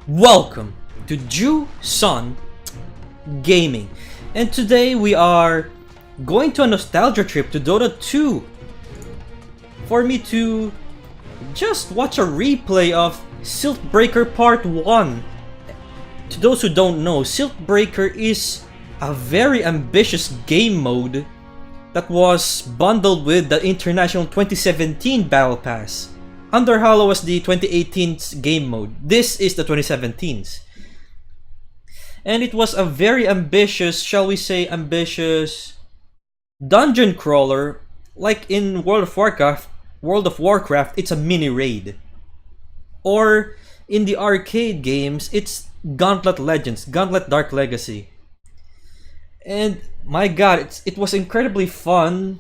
Welcome to JuSan Gaming, and today we are going to a nostalgia trip to Dota 2 for me to just watch a replay of Siltbreaker Part 1. To those who don't know, Siltbreaker is a very ambitious game mode that was bundled with the International 2017 Battle Pass. Underhollow was the 2018's game mode. This is the 2017's. And it was a very ambitious, shall we say ambitious, dungeon crawler. Like in World of Warcraft, it's a mini raid. Or in the arcade games, it's Gauntlet Legends, Gauntlet Dark Legacy. And my god, it was incredibly fun,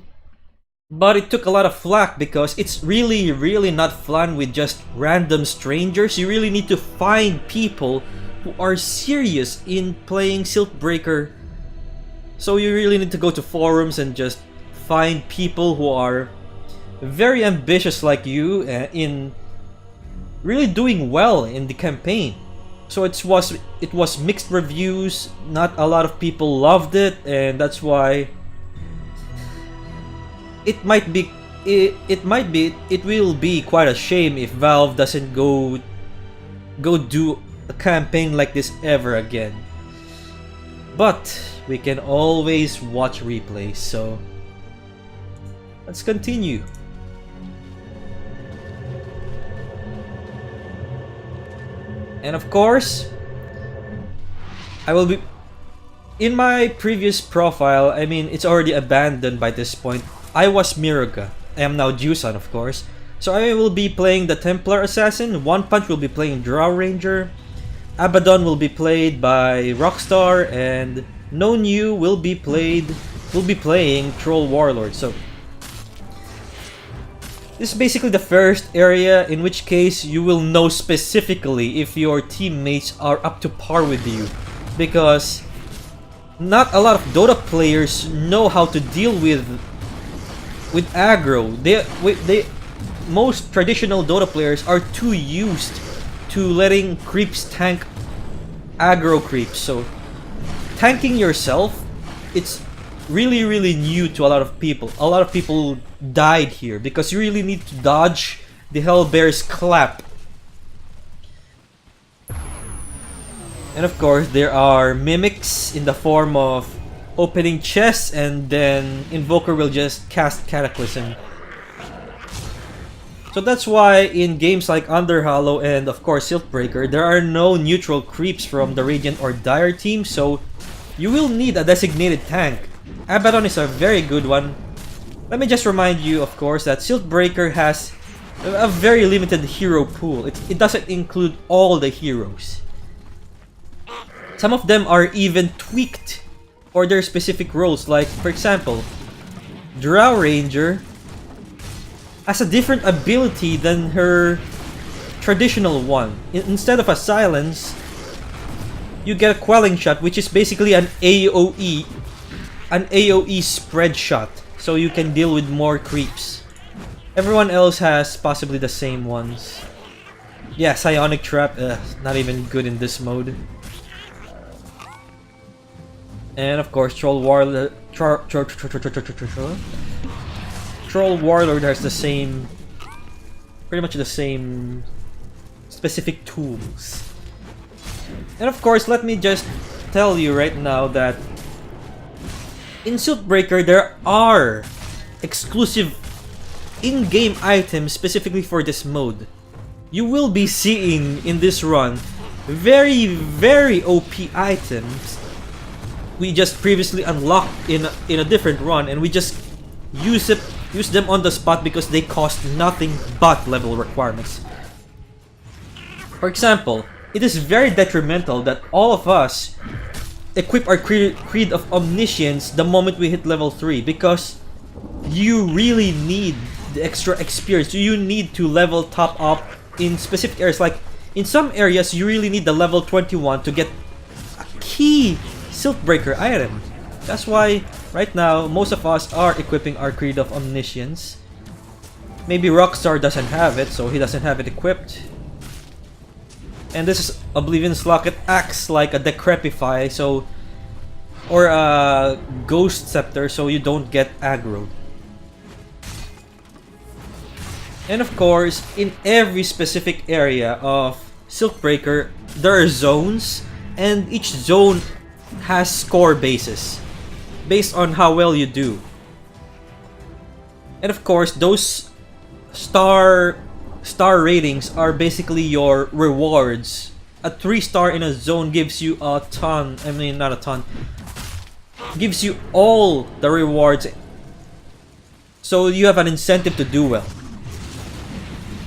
but it took a lot of flack because it's really not fun with just random strangers. You really need to find people who are serious in playing Siltbreaker. So you really need to go to forums and just find people who are very ambitious like you in really doing well in the campaign. So it was mixed reviews. Not a lot of people loved it, and that's why it will be quite a shame if Valve doesn't go do a campaign like this ever again. But we can always watch replays, so let's continue. And of course, I will be in my previous profile. I mean, it's already abandoned by this point. I was Miruga. I am now JuSan, of course. So I will be playing the Templar Assassin. One Punch will be playing Drow Ranger. Abaddon will be played by Rockstar, and No New will be playing Troll Warlord. So this is basically the first area, in which case you will know specifically if your teammates are up to par with you, because not a lot of Dota players know how to deal with aggro. Most traditional Dota players are too used to letting creeps tank aggro creeps. So tanking yourself, it's really new to a lot of people. A lot of people died here because you really need to dodge the Hellbear's clap. And of course, there are mimics in the form of opening chests, and then Invoker will just cast Cataclysm. So that's why in games like Underhollow and of course Siltbreaker, there are no neutral creeps from the Radiant or Dire team, so you will need a designated tank. Abaddon is a very good one. Let me just remind you, of course, that Siltbreaker has a very limited hero pool. It doesn't include all the heroes. Some of them are even tweaked for their specific roles. Like, for example, Drow Ranger has a different ability than her traditional one. Instead of a silence, you get a quelling shot, which is basically an AoE spread shot, so you can deal with more creeps. Everyone else has possibly the same ones. Yeah, Psionic Trap, not even good in this mode. And of course, Troll Warlord has the same, pretty much the same specific tools. And of course, let me just tell you right now that in Siltbreaker, there are exclusive in-game items specifically for this mode. You will be seeing in this run very OP items we just previously unlocked in a different run, and we just use them on the spot because they cost nothing but level requirements. For example, it is very detrimental that all of us equip our Creed of Omniscience the moment we hit level 3, because you really need the extra experience. You need to level top up in specific areas. Like in some areas, you really need the level 21 to get a key Siltbreaker item. That's why right now most of us are equipping our Creed of Omniscience. Maybe Rockstar doesn't have it, so he doesn't have it equipped. And this is Oblivion's Lock. It acts like a Decrepify, so, or a Ghost Scepter, so you don't get aggro. And of course, in every specific area of Siltbreaker, there are zones, and each zone has score bases based on how well you do. And of course, those star ratings are basically your rewards. A 3-star in a zone gives you a ton, I mean not a ton, gives you all the rewards, so you have an incentive to do well.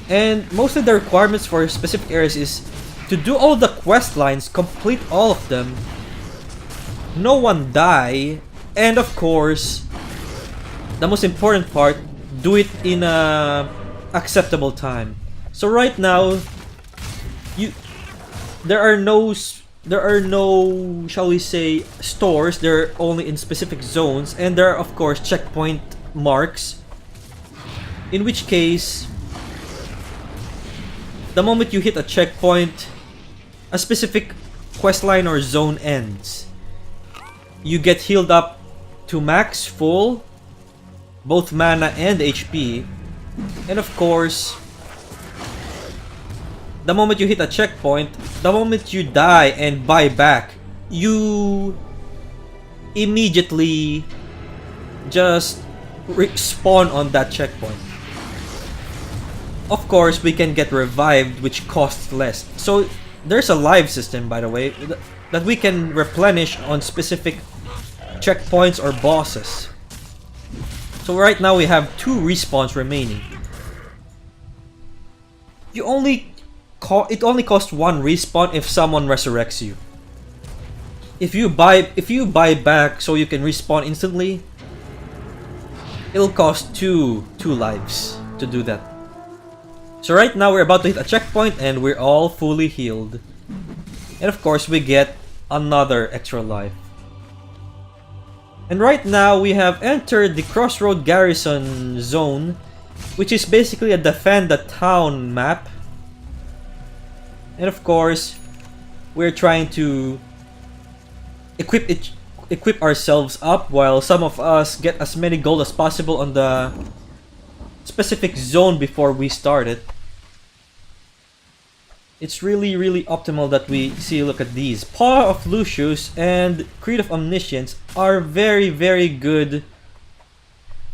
And most of the requirements for specific areas is to do all the quest lines, complete all of them, no one die, and of course, the most important part, do it in a acceptable time. So right now, there are no, shall we say, stores. They're only in specific zones, and there are of course checkpoint marks. In which case, the moment you hit a checkpoint, a specific questline or zone ends. You get healed up to max full, both mana and HP, and of course, the moment you hit a checkpoint, the moment you die and buy back, you immediately just respawn on that checkpoint. Of course, we can get revived, which costs less. So there's a live system, by the way, that we can replenish on specific checkpoints or bosses. So right now we have 2 respawns remaining. It only costs 1 respawn if someone resurrects you. If you buy back so you can respawn instantly, it'll cost 2 lives to do that. So right now we're about to hit a checkpoint and we're all fully healed. And of course we get another extra life. And right now we have entered the Crossroad Garrison Zone, which is basically a defend the town map. And of course, we're trying to equip ourselves up while some of us get as many gold as possible on the specific zone before we start it. It's really optimal that we see a look at these. Paw of Lucius and Creed of Omniscience are very good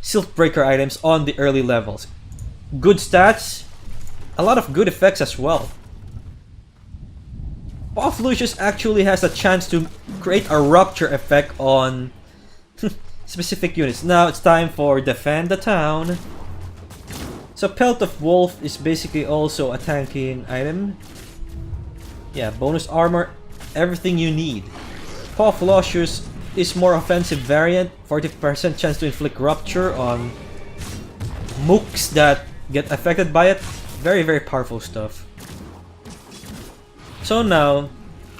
Siltbreaker items on the early levels. Good stats, a lot of good effects as well. Paw of Lucius actually has a chance to create a rupture effect on specific units. Now it's time for Defend the Town. So Pelt of Wolf is basically also a tanking item. Yeah, bonus armor, everything you need. Paw of Lucius is more offensive variant, 40% chance to inflict rupture on mooks that get affected by it. Very powerful stuff. So now,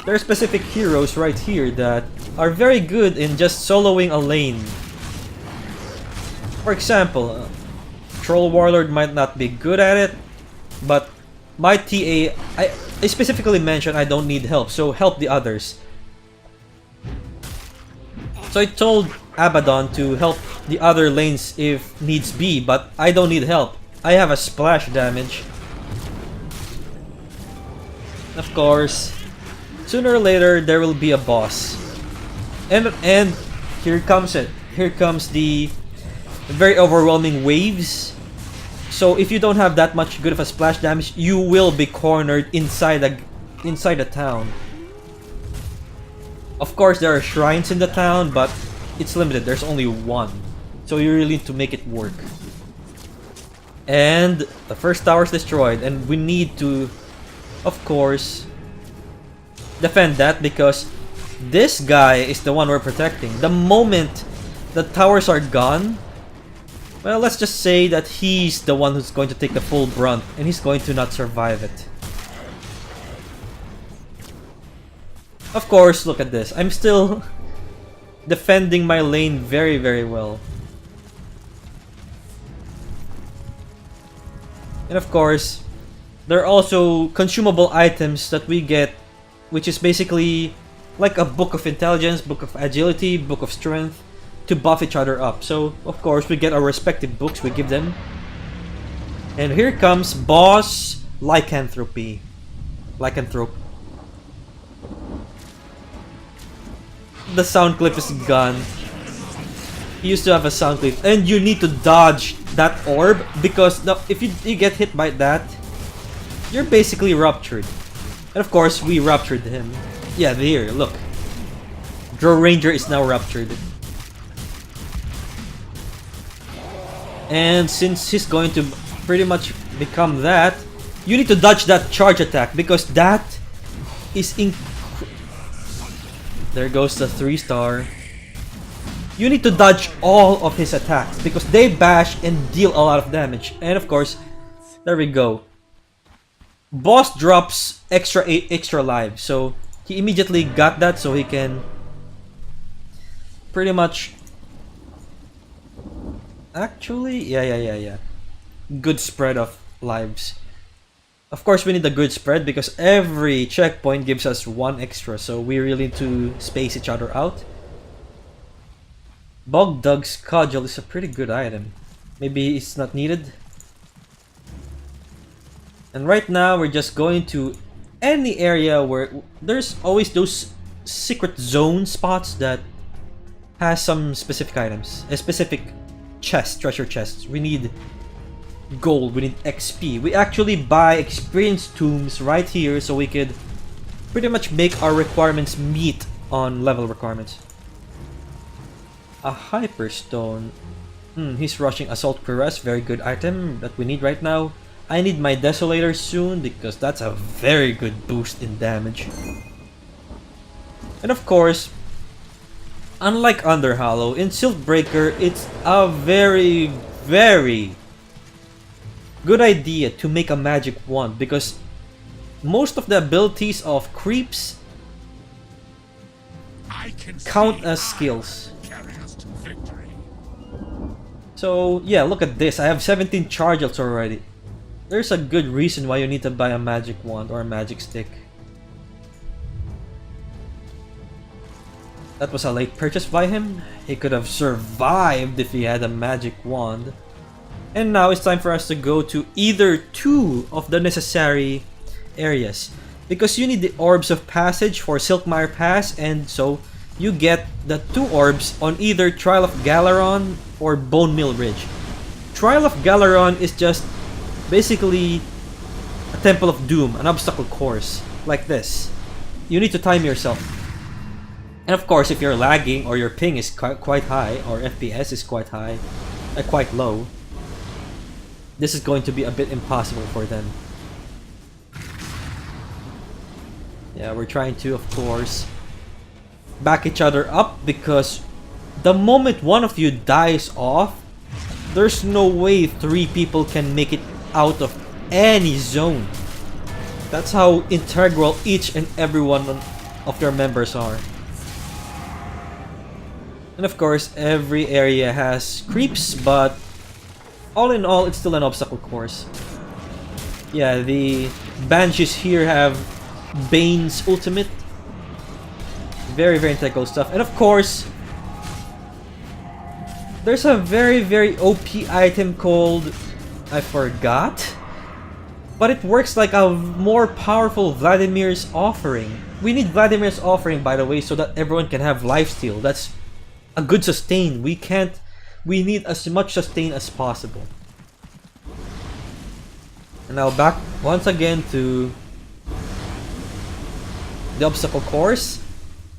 there are specific heroes right here that are very good in just soloing a lane. For example, Troll Warlord might not be good at it, but my TA, I specifically mentioned I don't need help, so help the others. So I told Abaddon to help the other lanes if needs be, but I don't need help. I have a splash damage. Of course, sooner or later there will be a boss. And here comes it. Here comes the very overwhelming waves. So if you don't have that much good of a splash damage, you will be cornered inside the town. Of course, there are shrines in the town, but it's limited. There's only one. So you really need to make it work. And the first tower is destroyed, and we need to, of course, defend that because this guy is the one we're protecting. The moment the towers are gone, well, let's just say that he's the one who's going to take the full brunt, and he's going to not survive it. Of course, look at this. I'm still defending my lane very well. And of course, There are also consumable items that we get, which is basically like a book of intelligence, book of agility, book of strength, to buff each other up. So, of course, we get our respective books, we give them. And here comes Boss Lycanthrope. Lycanthrope. The sound clip is gone. He used to have a sound clip. And you need to dodge that orb, because if you get hit by that, you're basically ruptured. And of course, we ruptured him. Yeah, here, look. Draw Ranger is now ruptured. And since he's going to pretty much become that, you need to dodge that charge attack, because that is there goes the 3-star. You need to dodge all of his attacks, because they bash and deal a lot of damage. And of course, there we go. Boss drops extra lives, so he immediately got that, so he can pretty much actually yeah, good spread of lives. Of course, we need a good spread because every checkpoint gives us 1 extra, so we really need to space each other out. Bogdug's Cudgel is a pretty good item. Maybe it's not needed. And right now we're just going to any area where there's always those secret zone spots that has some specific items, a specific chest, treasure chests. We need gold, we need XP. We actually buy experience tombs right here, so we could pretty much make our requirements meet on level requirements. A Hyperstone. He's rushing Assault Cuirass, very good item that we need right now. I need my Desolator soon because that's a very good boost in damage. And of course, unlike Underhollow, in Siltbreaker, it's a very good idea to make a magic wand, because most of the abilities of creeps count as skills. So yeah, look at this. I have 17 charges already. There's a good reason why you need to buy a magic wand or a magic stick. That was a late purchase by him. He could have survived if he had a magic wand. And now it's time for us to go to either 2 of the necessary areas, because you need the Orbs of Passage for Silkmire Pass, and so you get the 2 orbs on either Trial of Galaron or Bone Mill Ridge. Trial of Galaron is just basically a Temple of Doom, an obstacle course, like this. You need to time yourself. And of course, if you're lagging or your ping is quite high, or FPS is quite high, quite low, this is going to be a bit impossible for them. Yeah, we're trying to, of course, back each other up, because the moment one of you dies off, there's no way 3 people can make it out of any zone. That's how integral each and every one of their members are. And of course, every area has creeps, but all in all, it's still an obstacle course. Yeah, the Banshees here have Bane's ultimate. Very integral stuff. And of course, there's a very OP item called, I forgot, but it works like a more powerful Vladimir's Offering. We need Vladimir's Offering, by the way, so that everyone can have lifesteal. That's a good sustain. We need as much sustain as possible. And now back once again to the obstacle course.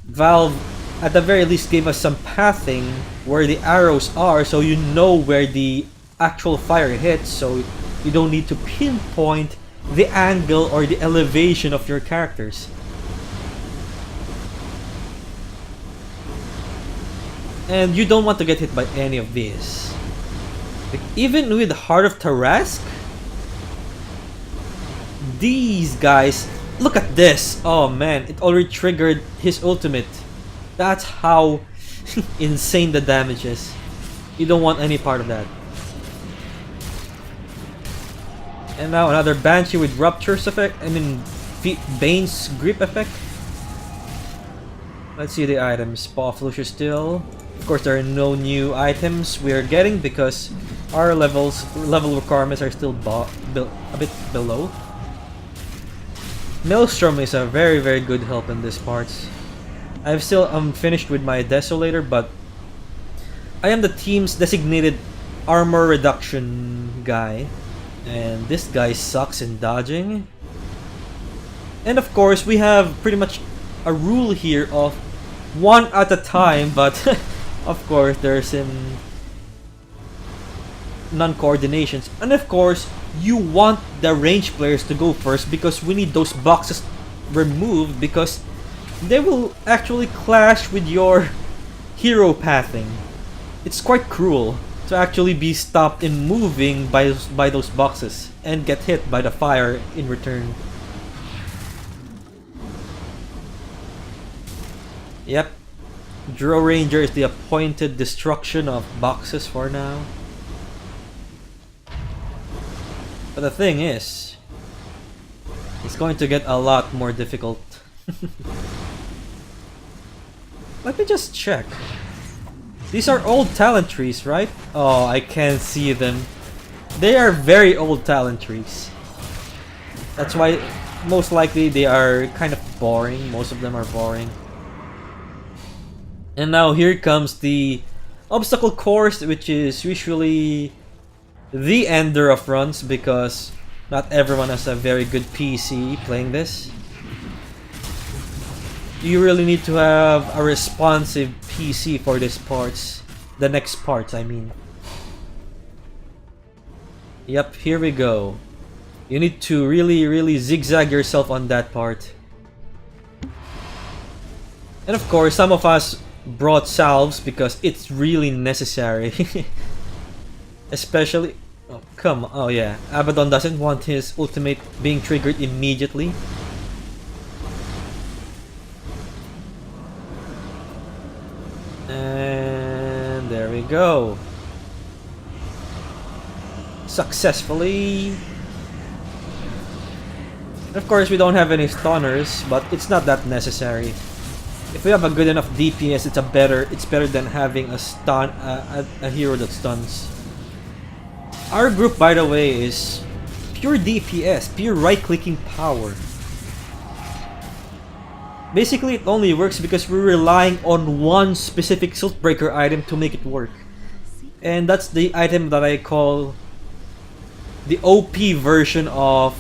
Valve at the very least gave us some pathing where the arrows are, so you know where the actual fire hits, so you don't need to pinpoint the angle or the elevation of your characters. And you don't want to get hit by any of these. Like, even with Heart of Tarask, these guys, look at this. Oh man, it already triggered his ultimate. That's how insane the damage is. You don't want any part of that. And now another Banshee with Rupture's effect. I mean, Bane's grip effect. Let's see the items. Paw of Lucius still. Of course, there are no new items we're getting because our level requirements are still a bit below. Maelstrom is a very good help in this part. I've still finished with my Desolator, but I am the team's designated armor reduction guy. And this guy sucks in dodging. And of course, we have pretty much a rule here of one at a time, but of course, there's some non-coordinations. And of course, you want the range players to go first because we need those boxes removed because they will actually clash with your hero pathing. It's quite cruel to actually be stopped in moving by those boxes and get hit by the fire in return. Yep. Dro Ranger is the appointed destruction of boxes for now. But the thing is, it's going to get a lot more difficult. Let me just check. These are old talent trees, right? Oh, I can't see them. They are very old talent trees. That's why most likely they are kind of boring. Most of them are boring. And now here comes the obstacle course, which is usually the ender of runs because not everyone has a very good PC playing this. You really need to have a responsive PC for these parts. The next parts, I mean. Yep, here we go. You need to really zigzag yourself on that part. And of course, some of us brought salves because it's really necessary. Especially... Oh, come on. Oh yeah, Abaddon doesn't want his ultimate being triggered immediately. And there we go. Successfully. Of course, we don't have any stunners, but it's not that necessary. If we have a good enough DPS, it's better than having a hero that stuns. Our group, by the way, is pure DPS, pure right-clicking power. Basically, it only works because we're relying on one specific Siltbreaker item to make it work. And that's the item that I call the OP version of...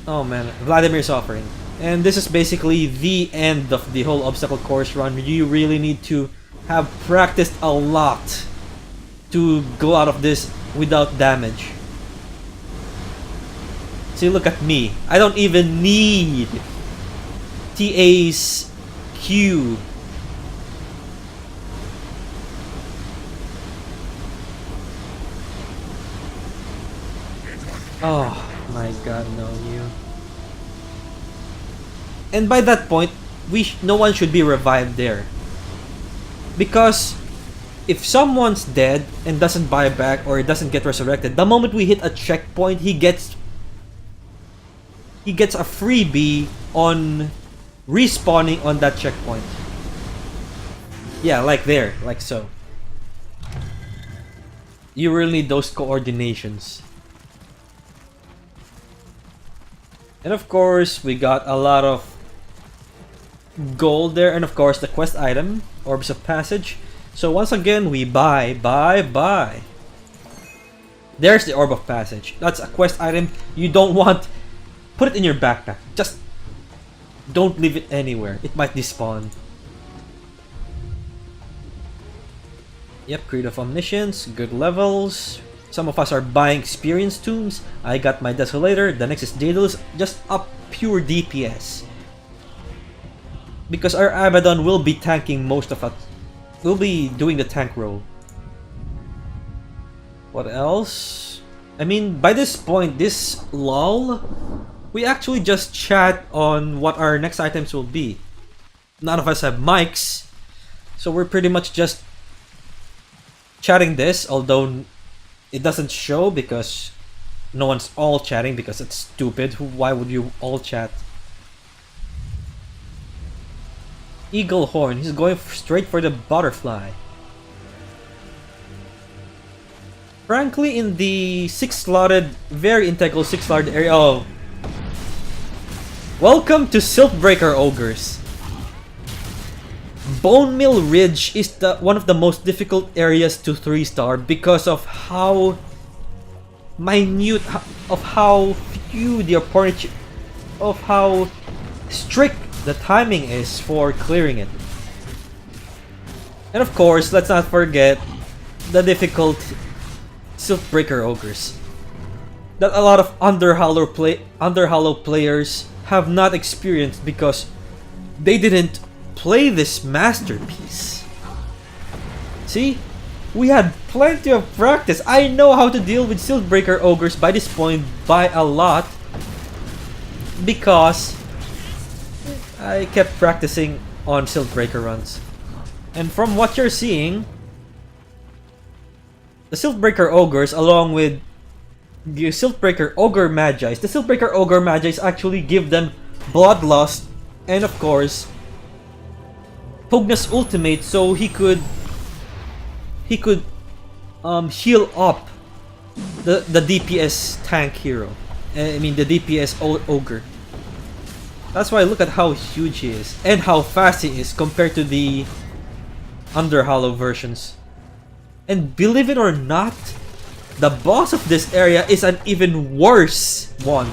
oh man, Vladimir's Offering. And this is basically the end of the whole obstacle course run. You really need to have practiced a lot to go out of this without damage. See, look at me. I don't even need TA's Q. Oh my god, no, you. And by that point, no one should be revived there. Because if someone's dead and doesn't buy back or doesn't get resurrected, the moment we hit a checkpoint, he gets a freebie on respawning on that checkpoint. Yeah, like there, like so. You really need those coordinations. And of course, we got a lot of gold there, and of course the quest item, Orbs of Passage. So once again, we buy. There's the Orb of Passage. That's a quest item you don't want. Put it in your backpack. Just don't leave it anywhere. It might despawn. Yep, Creed of Omniscience, good levels. Some of us are buying Experience Tombs. I got my Desolator. The next is Daedalus, just up pure DPS. Because our Abaddon will be tanking most of us. We'll be doing the tank role. What else? I mean, by this point, this lull, we actually just chat on what our next items will be. None of us have mics, so we're pretty much just chatting this, although it doesn't show because no one's all chatting because it's stupid. Why would you all chat? Eagle horn. He's going straight for the butterfly. Frankly, in the 6-slotted, very integral 6-slotted area. Oh. Welcome to Siltbreaker Ogres. Bone Mill Ridge is one of the most difficult areas to 3-star because of how minute, of how few the opponent, of how strict the timing is for clearing it. And of course, let's not forget the difficult Siltbreaker Ogres that a lot of Underhollow players have not experienced because they didn't play this masterpiece. See? We had plenty of practice. I know how to deal with Siltbreaker Ogres by this point by a lot because I kept practicing on Siltbreaker runs. And from what you're seeing, the Siltbreaker Ogres along with the Siltbreaker Ogre Magi's, the Siltbreaker Ogre Magi's actually give them Bloodlust and of course Pugna's ultimate so he could heal up the DPS tank hero. I mean the DPS ogre. That's why look at how huge he is and how fast he is compared to the Underhollow versions. And believe it or not, the boss of this area is an even worse one.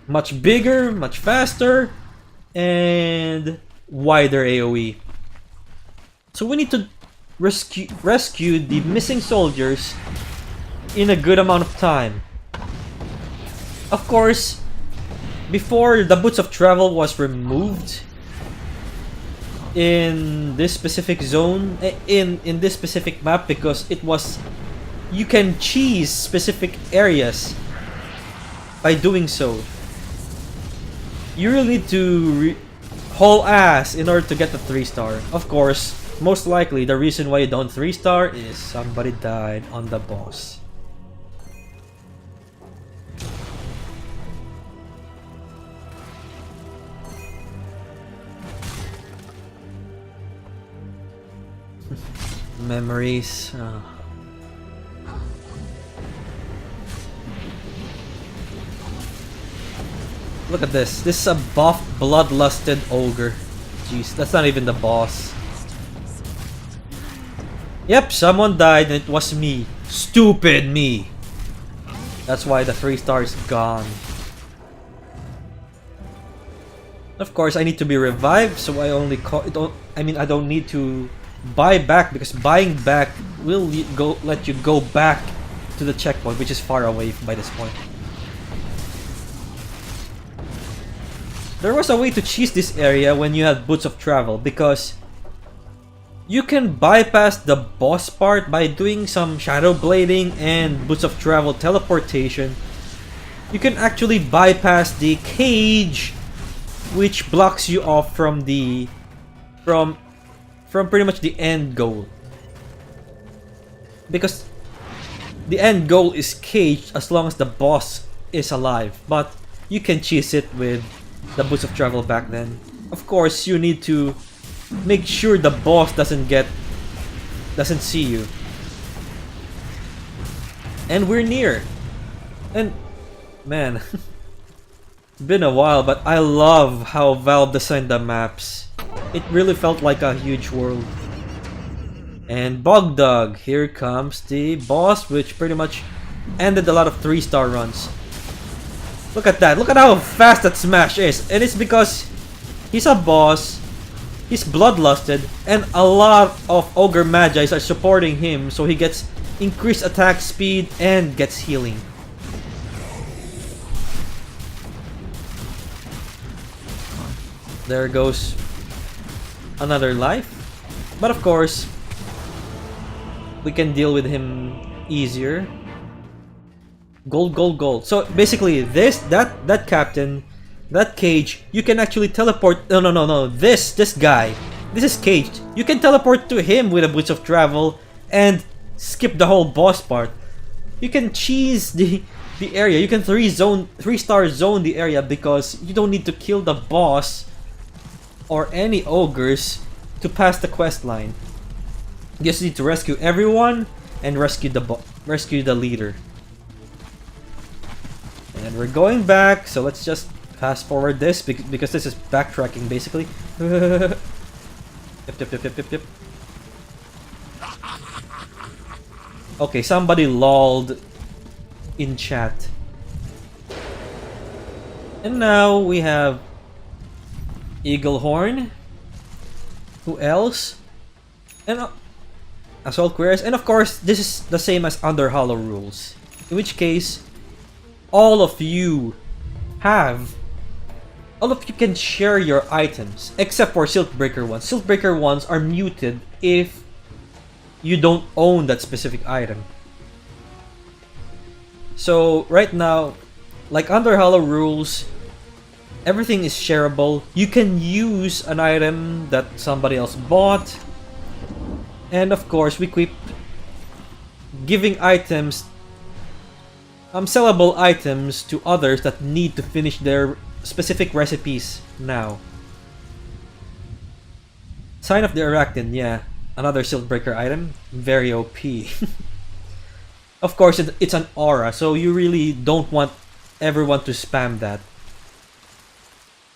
Much bigger, much faster, and wider AoE. So we need to rescue the missing soldiers in a good amount of time. Of course, before the Boots of Travel was removed in this specific zone, in this specific map, because it was, you can cheese specific areas by doing so. You really need to haul ass in order to get the 3-star. Of course, most likely the reason why you don't 3-star is somebody died on the boss. Memories. Look at this. This is a buff, bloodlusted ogre. Jeez, that's not even the boss. Yep, someone died and it was me. Stupid me. That's why the 3-star is gone. Of course, I need to be revived, so I only I don't need to buy back because buying back will let you go back to the checkpoint, which is far away by this point. There was a way to cheese this area when you had Boots of Travel because you can bypass the boss part by doing some shadow blading and Boots of Travel teleportation. You can actually bypass the cage, which blocks you off from the from pretty much the end goal. Because the end goal is caged as long as the boss is alive, but you can cheese it with the Boots of Travel back then. Of course, you need to make sure the boss doesn't see you. And we're near. And man, it's been a while, but I love how Valve designed the maps. It really felt like a huge world. And Bogdog, here comes the boss, which pretty much ended a lot of 3-star runs. Look at that, look at how fast that smash is. And it's because he's a boss, he's bloodlusted, and a lot of Ogre Magi's are supporting him, so he gets increased attack speed and gets healing. There goes another life. But of course, we can deal with him easier. Gold, gold, gold. So basically, that captain, that cage, you can actually teleport. No. This guy, this is caged. You can teleport to him with a Boots of Travel, and skip the whole boss part. You can cheese the area. You can 3-star zone the area because you don't need to kill the boss or any ogres to pass the quest line. You just need to rescue everyone and rescue the leader. And we're going back, so let's just fast forward this because this is backtracking basically. Yep. Okay, somebody lolled in chat. And now we have Eaglehorn. Who else? And Assault Queers. And of course, this is the same as Under Hollow rules. In which case, all of you can share your items. Except for Siltbreaker ones. Siltbreaker ones are muted if you don't own that specific item. So right now, like Under Hollow rules, everything is shareable. You can use an item that somebody else bought. And of course, we keep giving items, sellable items to others that need to finish their specific recipes now. Sign of the Arachnid, yeah. Another Siltbreaker item. Very OP. Of course, it's an aura, so you really don't want everyone to spam that.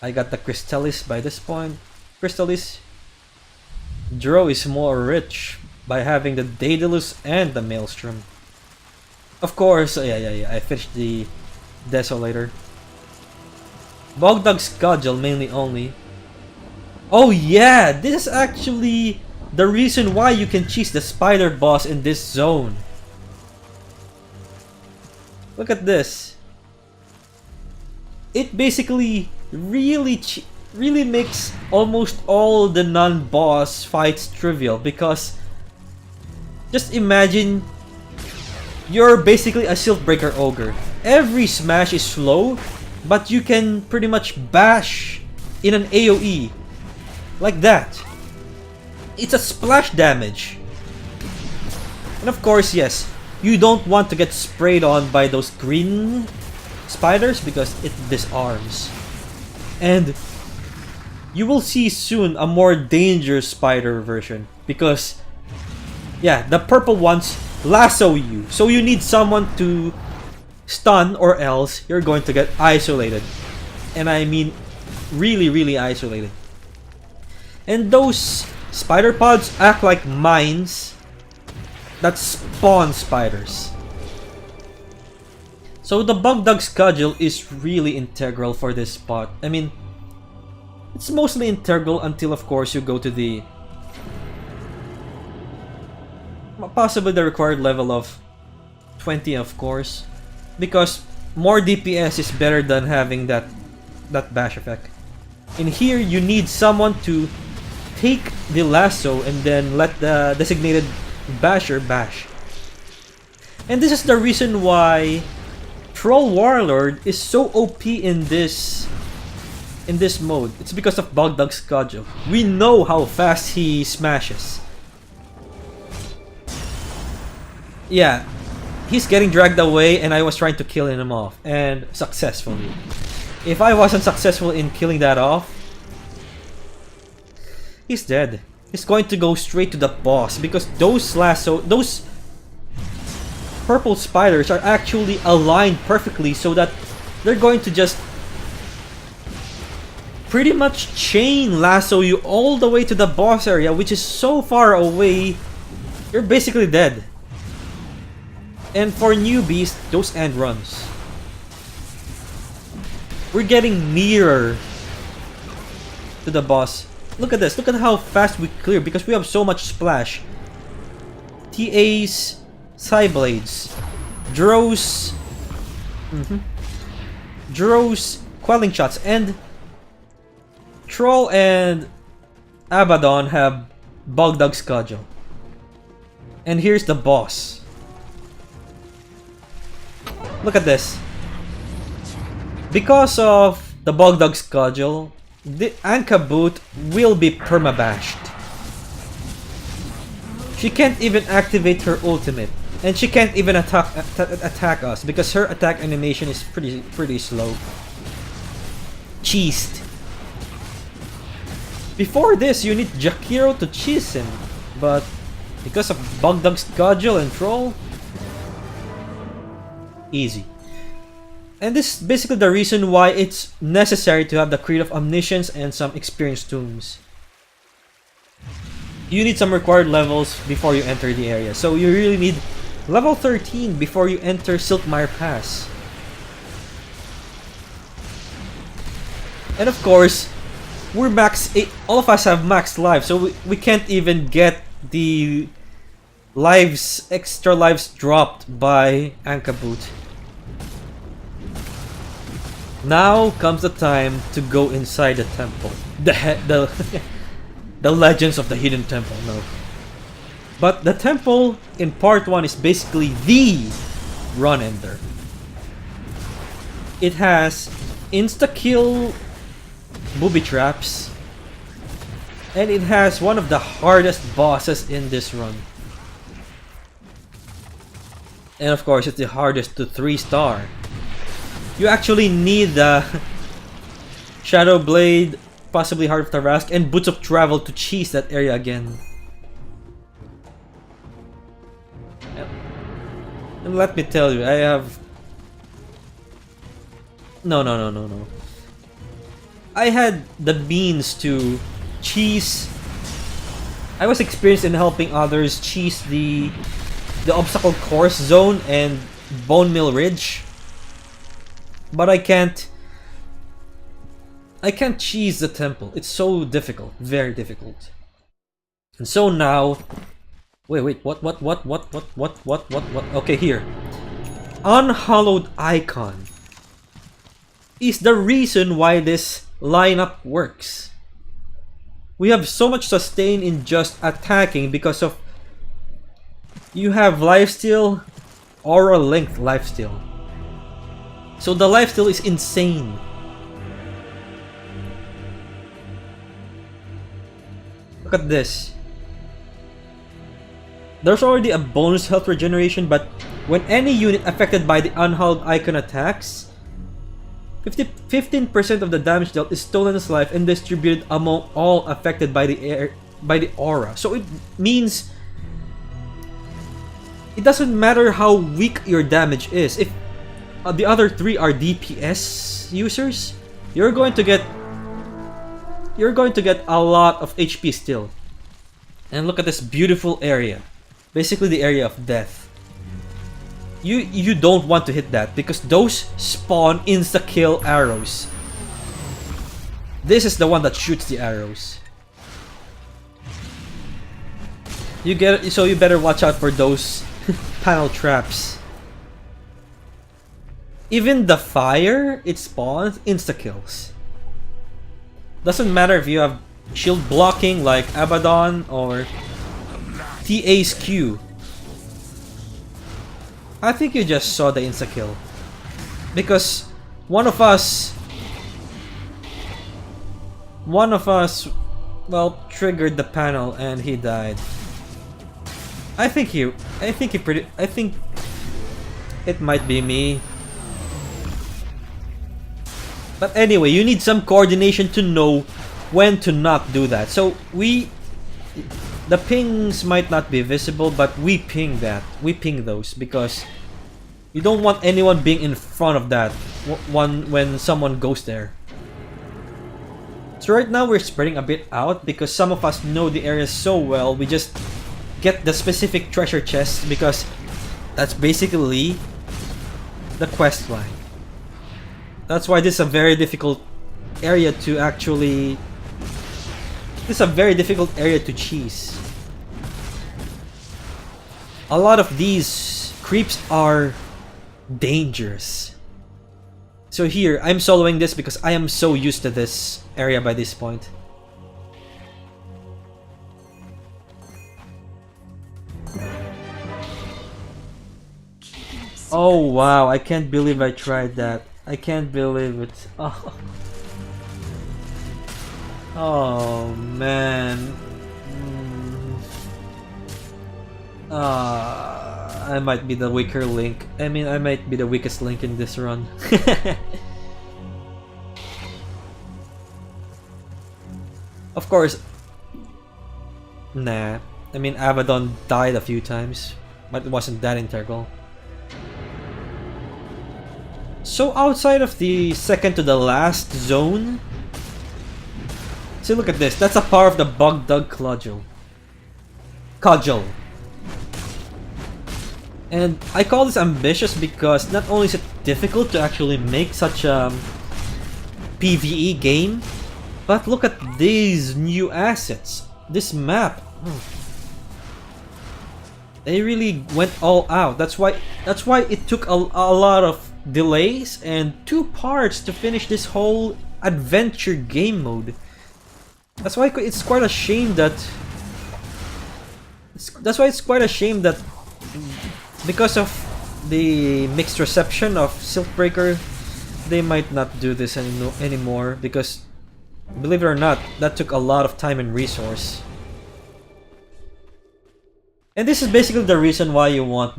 I got the Crystallis by this point. Crystallis. Dro is more rich by having the Daedalus and the Maelstrom. Of course, yeah. I finished the Desolator. Bogdog's Cudgel mainly only. Oh yeah, this is actually the reason why you can cheese the spider boss in this zone. Look at this. It basically really makes almost all the non-boss fights trivial because just imagine you're basically a Siltbreaker ogre. Every smash is slow, but you can pretty much bash in an AoE like that. It's a splash damage. And of course, yes, you don't want to get sprayed on by those green spiders because it disarms. And you will see soon a more dangerous spider version because, yeah, the purple ones lasso you. So you need someone to stun or else you're going to get isolated. And I mean really isolated. And those spider pods act like mines that spawn spiders. So the Bogdog's Cudgel is really integral for this spot. I mean, it's mostly integral until of course you go to the possibly the required level of 20 of course, because more DPS is better than having that bash effect. In here you need someone to take the lasso and then let the designated basher bash. And this is the reason why Troll Warlord is so OP in this mode. It's because of Bogdog's Cudgel. We know how fast he smashes. Yeah, he's getting dragged away and I was trying to kill him off, and successfully. If I wasn't successful in killing that off, he's dead. He's going to go straight to the boss because those purple spiders are actually aligned perfectly so that they're going to just pretty much chain lasso you all the way to the boss area, which is so far away, you're basically dead. And for newbies, those end runs. We're getting nearer to the boss. Look at this. Look at how fast we clear because we have so much splash. TA's Psyblades. Dro's Dro's Quelling Shots. And Troll and Abaddon have Bogdog's Cudgel. And here's the boss. Look at this. Because of the Bogdog's Cudgel, the Ankabut will be permabashed. She can't even activate her ultimate. And she can't even attack us because her attack animation is pretty slow. Cheesed. Before this, you need Jakiro to cheese him, but because of Bogdug's Gudgel and Troll, easy. And this is basically the reason why it's necessary to have the Creed of Omniscience and some Experience Tombs. You need some required levels before you enter the area, so you really need level 13 before you enter Siltmire Pass. And of course, we're max 8, all of us have max lives, so we can't even get the extra lives dropped by Ankabut. Now comes the time to go inside the temple. The Legends of the Hidden Temple, no. But the temple in part 1 is basically the run ender. It has insta-kill booby traps, and it has one of the hardest bosses in this run. And of course, it's the hardest to 3-star. You actually need the Shadow Blade, possibly Heart of Tarask, and Boots of Travel to cheese that area again. And let me tell you, I have... No. I had the means to cheese... I was experienced in helping others cheese the Obstacle Course Zone and Bone Mill Ridge. But I can't cheese the temple. It's so difficult, very difficult. And so now, wait, what? Okay, here. Unhallowed Icon is the reason why this lineup works. We have so much sustain in just attacking because of you have lifesteal, aura length lifesteal. So the lifesteal is insane. Look at this. There's already a bonus health regeneration, but when any unit affected by the Unhallowed Icon attacks, 15% of the damage dealt is stolen as life and distributed among all affected by the aura. So it means it doesn't matter how weak your damage is. If the other 3 are DPS users, you're going to get a lot of HP still. And look at this beautiful area. Basically the area of death. You don't want to hit that because those spawn insta-kill arrows. This is the one that shoots the arrows. So you better watch out for those panel traps. Even the fire it spawns insta-kills. Doesn't matter if you have shield blocking like Abaddon or TA's Q. I think you just saw the insta-kill. Because one of us, well, triggered the panel and he died. I think it might be me. But anyway, you need some coordination to know when to not do that. So the pings might not be visible, but we ping that. We ping those because you don't want anyone being in front of that when someone goes there. So right now we're spreading a bit out because some of us know the area so well. We just get the specific treasure chests because that's basically the quest line. That's why this is a very difficult area to actually... This is a very difficult area to cheese. A lot of these creeps are dangerous. So here, I'm soloing this because I am so used to this area by this point. Oh wow, I can't believe I tried that. I can't believe it. Oh, oh man. I might be the weaker link. I mean, I might be the weakest link in this run. Of course. Nah. I mean, Abaddon died a few times, but it wasn't that integral. So outside of the second to the last zone, see, look at this. That's a power of the Bug Dug Cudgel. And I call this ambitious because not only is it difficult to actually make such a PvE game, but look at these new assets. This map. They really went all out. That's why it took a lot of delays and 2 parts to finish this whole adventure game mode. That's why it's quite a shame that because of the mixed reception of Siltbreaker, they might not do this anymore, because believe it or not, that took a lot of time and resource. And this is basically the reason why you want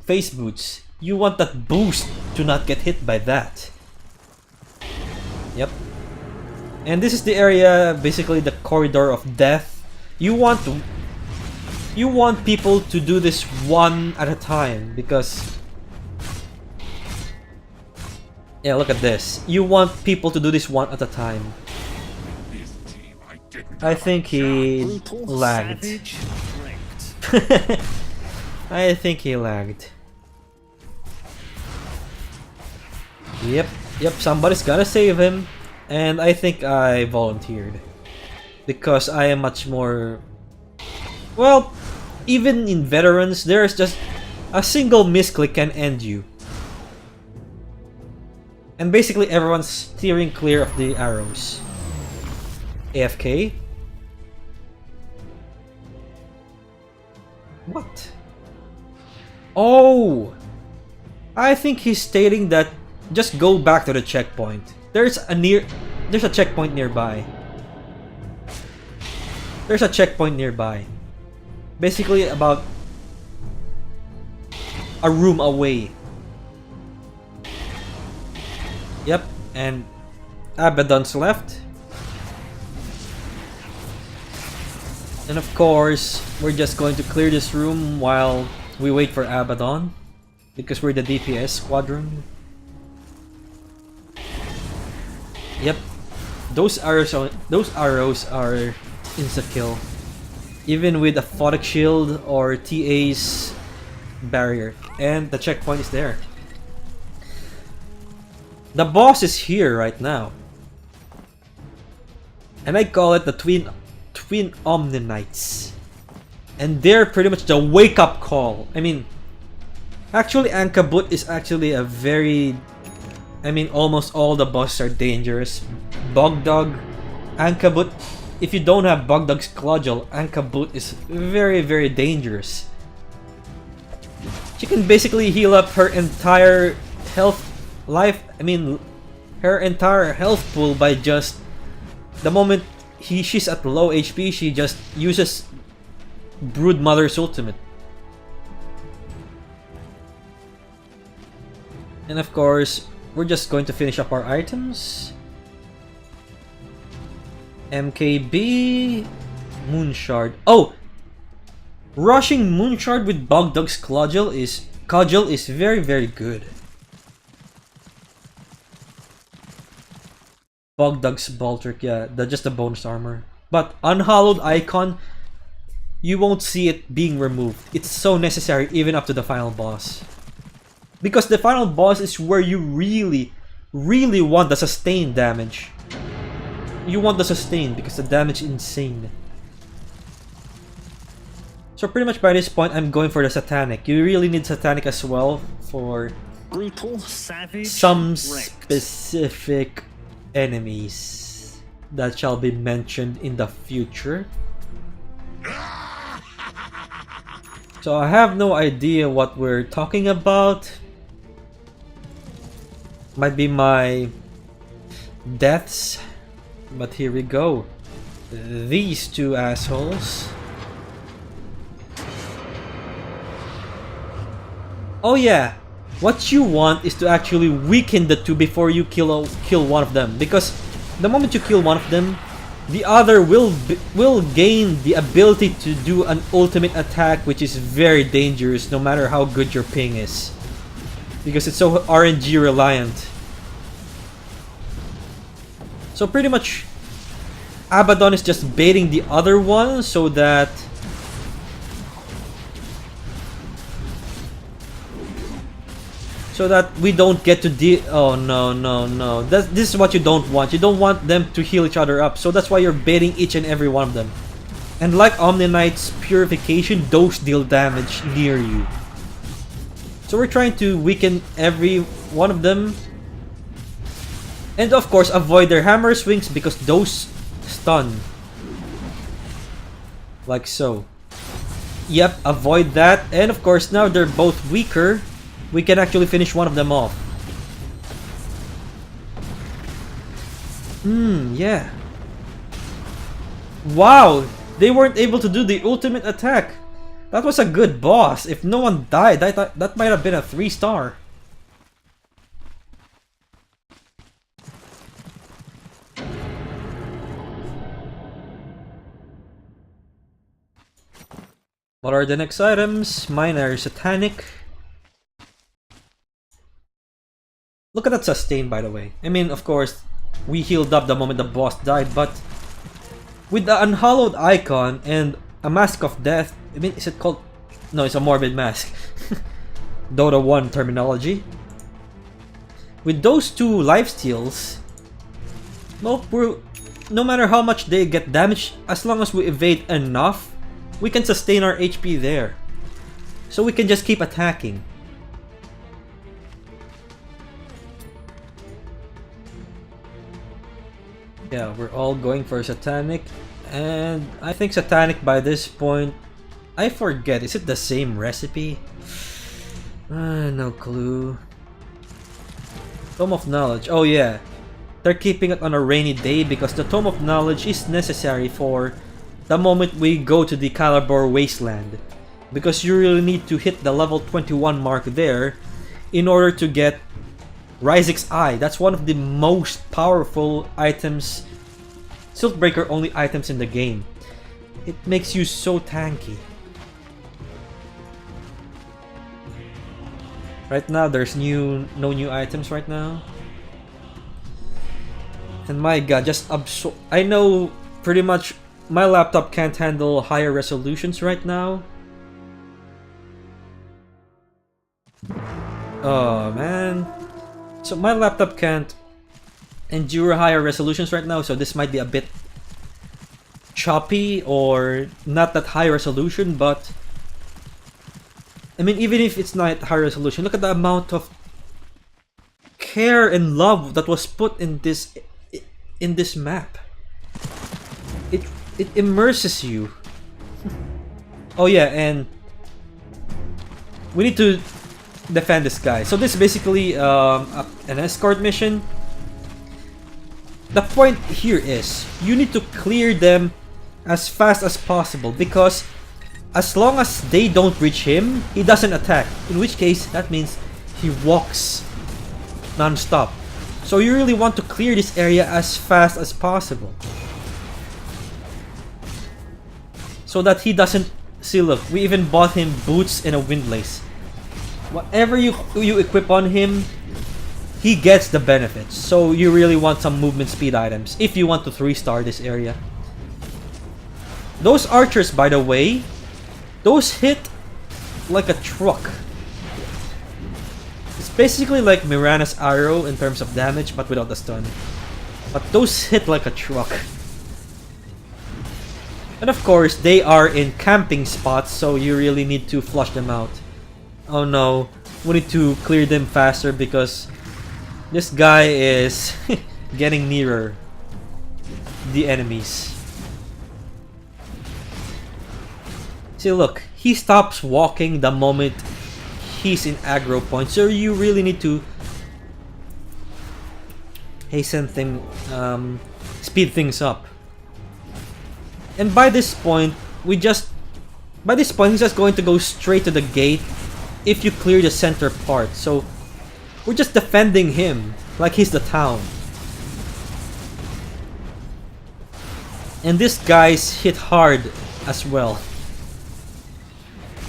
face boots. You want that boost to not get hit by that. Yep. And this is the area, basically the corridor of death. You want people to do this one at a time, because yeah, look at this. You want people to do this one at a time. I think he lagged. I think he lagged. Yep, somebody's gotta save him. And I think I volunteered, because I am much more... Well, even in veterans, there's just a single misclick can end you. And basically everyone's steering clear of the arrows. AFK? What? Oh! I think he's stating that just go back to the checkpoint. There's a checkpoint nearby. There's a checkpoint nearby. Basically about a room away. Yep, and Abaddon's left. And of course, we're just going to clear this room while we wait for Abaddon, because we're the DPS squadron. Yep, those arrows are insta-kill, even with a photic shield or TA's barrier, and the checkpoint is there. The boss is here right now, and I call it the Twin Omni-Knights, and they're pretty much the wake-up call. I mean, actually Ankabut is actually a very... I mean, almost all the bosses are dangerous. Bogdog, Ankabut. If you don't have Bogdog's Cudgel, Ankabut is very, very dangerous. She can basically heal up her entire her entire health pool by just... The moment she's at low HP, she just uses Broodmother's ultimate. And of course, we're just going to finish up our items. MKB... Moonshard. Oh! Rushing Moonshard with Bogdog's Cudgel is very, very good. Bogdog's Baltric, yeah, just the bonus armor. But Unhallowed Icon, you won't see it being removed. It's so necessary even up to the final boss. Because the final boss is where you really, really want the sustained damage. You want the sustain because the damage is insane. So pretty much by this point, I'm going for the Satanic. You really need Satanic as well for brutal, savage, some specific enemies that shall be mentioned in the future. So I have no idea what we're talking about. Might be my deaths, but here we go. These two assholes. Oh yeah, what you want is to actually weaken the two before you kill one of them, because the moment you kill one of them, the other will gain the ability to do an ultimate attack, which is very dangerous no matter how good your ping is, because it's so RNG reliant. So pretty much Abaddon is just baiting the other one so that we don't get to oh no. This is what you don't want. You don't want them to heal each other up. So that's why you're baiting each and every one of them. And like Omni Knight's Purification, those deal damage near you. So we're trying to weaken every one of them. And of course, avoid their hammer swings because those stun. Like so. Yep, avoid that. And of course, now they're both weaker. We can actually finish one of them off. Yeah. Wow! They weren't able to do the ultimate attack. That was a good boss. If no one died, I thought that might have been a 3-star. What are the next items? Mine are Satanic. Look at that sustain, by the way. I mean, of course, we healed up the moment the boss died, but with the unhallowed icon and a Mask of Death, I mean, is it called? No, it's a Morbid Mask. Dota 1 terminology. With those two lifesteals, well, no matter how much they get damaged, as long as we evade enough, we can sustain our HP there. So we can just keep attacking. Yeah, we're all going for Satanic, and I think Satanic by this point, I forget, is it the same recipe? No clue. Tome of Knowledge, oh yeah. They're keeping it on a rainy day because the Tome of Knowledge is necessary for the moment we go to the Calibor Wasteland. Because you really need to hit the level 21 mark there in order to get Ryzik's Eye. That's one of the most powerful items, Siltbreaker only items in the game. It makes you so tanky. Right now there's no new items right now. And my god, just I know pretty much my laptop can't handle higher resolutions right now. Oh man. So my laptop can't endure higher resolutions right now, so this might be a bit choppy or not that high resolution, but I mean, even if it's not high resolution, look at the amount of care and love that was put in this map. It immerses you. Oh yeah, and we need to defend this guy. So this is basically an escort mission. The point here is you need to clear them as fast as possible, because as long as they don't reach him, he doesn't attack. In which case, that means he walks non-stop. So you really want to clear this area as fast as possible, so that he doesn't... See, look, we even bought him boots and a windlace. Whatever you equip on him, he gets the benefits. So you really want some movement speed items if you want to 3-star this area. Those archers, by the way, those hit like a truck. It's basically like Mirana's arrow in terms of damage, but without the stun. But those hit like a truck. And of course, they are in camping spots, so you really need to flush them out. Oh no, we need to clear them faster because this guy is getting nearer the enemies. See, look, he stops walking the moment he's in aggro point, so you really need to hasten speed things up. And by this point, he's just going to go straight to the gate if you clear the center part. So we're just defending him like he's the town. And these guys hit hard as well,